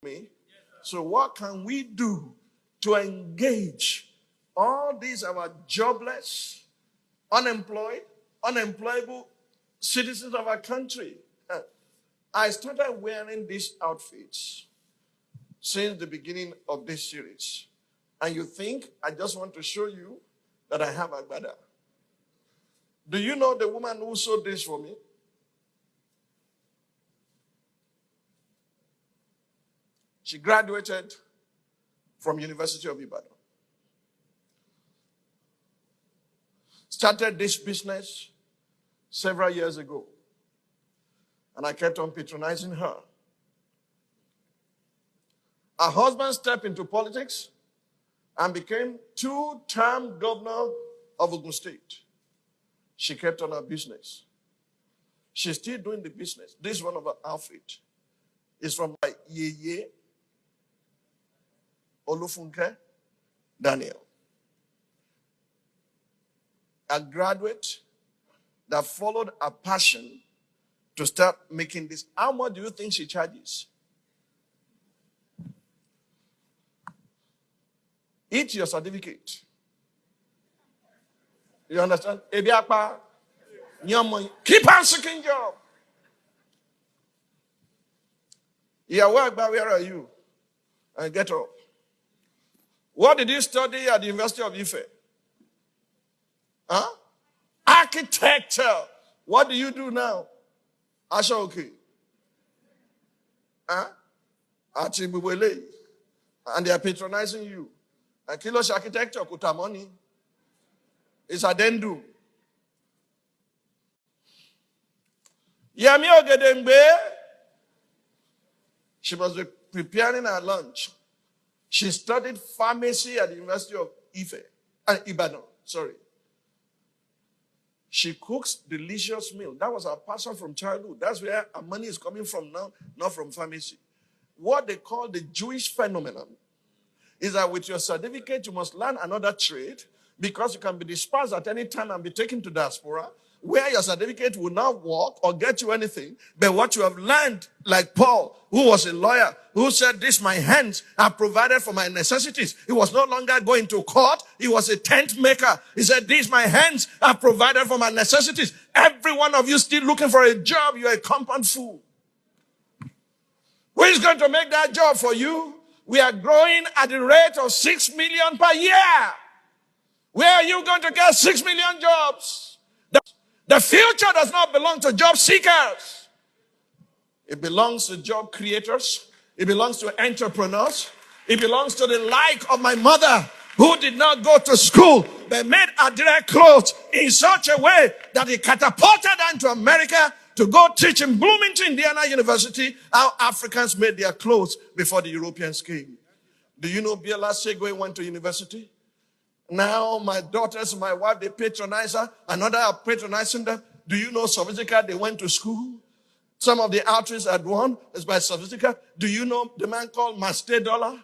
me. So what can we do to engage all these our jobless, unemployed, unemployable citizens of our country? I started wearing these outfits since the beginning of this series. And you think I just want to show you that I have agbada. Do you know the woman who sewed this for me? She graduated from University of Ibadan. Started this business several years ago. And I kept on patronizing her. Her husband stepped into politics and became 2-term governor of Ogun State. She kept on her business. She's still doing the business. This is one of her outfits. It's from my Yeye Olufunke Daniel. A graduate that followed a passion to start making this. How much do you think she charges? Eat your certificate. You understand? Keep on seeking job. You are work, but where are you? And get up. What did you study at the University of Ife? Huh? Architecture. What do you do now? Asha okay. Huh? And they are patronizing you. And Kilosh Architecture, Kutamoni. It's addendum. Yami Ogedengbe. She was preparing her lunch. She studied pharmacy at the University of Ibadan. Sorry. She cooks delicious meal. That was her passion from childhood. That's where her money is coming from now, not from pharmacy. What they call the Jewish phenomenon is that with your certificate, you must learn another trade because you can be dispersed at any time and be taken to diaspora, where your certificate will not work or get you anything. But what you have learned, like Paul, who was a lawyer, who said, "This my hands are provided for my necessities." He was no longer going to court. He was a tent maker. He said, "These my hands are provided for my necessities." Every one of you still looking for a job, you're a compound fool. Who is going to make that job for you? We are growing at the rate of 6 million per year. Where are you going to get 6 million jobs? The future does not belong to job seekers. It belongs to job creators. It belongs to entrepreneurs. It belongs to the like of my mother, who did not go to school, but made her direct clothes in such a way that he catapulted her into America to go teach in Bloomington, Indiana University, how Africans made their clothes before the Europeans came. Do you know Biola Segwe went to university? Now my daughters, my wife, they patronize her. Another are patronizing them. Do you know Sophistica? They went to school. Some of the outreach at one is by Sophistica. Do you know the man called Master Dollar?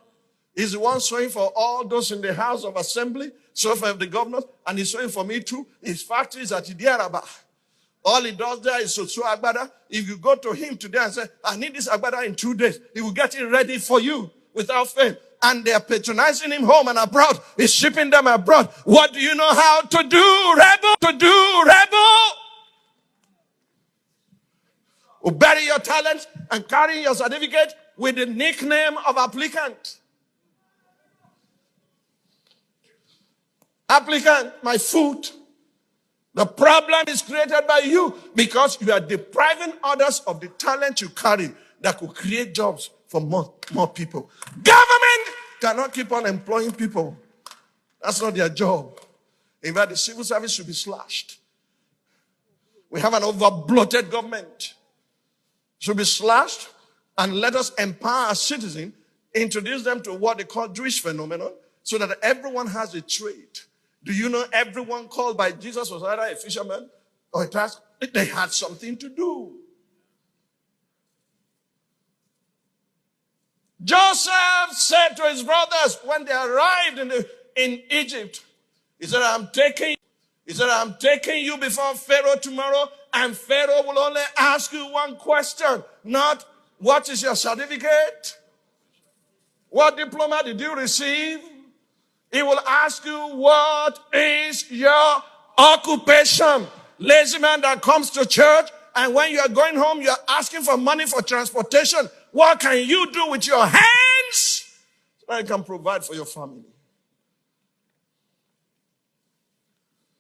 He's the one sewing for all those in the House of Assembly, so for the governors, and he's sewing for me too. His factory is at Idiaraba. All he does there is to sew agbada. If you go to him today and say, "I need this agbada in 2 days," he will get it ready for you without fail. And they are patronizing him home and abroad. He's shipping them abroad. What do you know how to do, rebel? Who bury your talent and carry your certificate with the nickname of applicant. Applicant, my foot. The problem is created by you because you are depriving others of the talent you carry that could create jobs for more people. Government cannot keep on employing people. That's not their job. In fact, the civil service should be slashed. We have an over-bloated government. Should be slashed, and let us empower our citizens, introduce them to what they call Jewish phenomenon, so that everyone has a trade. Do you know everyone called by Jesus was either a fisherman or a task? They had something to do. Joseph said to his brothers when they arrived in Egypt, he said, I'm taking you before Pharaoh tomorrow, and Pharaoh will only ask you one question, not what is your certificate, What diploma did you receive? He will ask you, what is your occupation? Lazy man that comes to church, and when you are going home, you are asking for money for transportation. What can you do with your hands so you can provide for your family?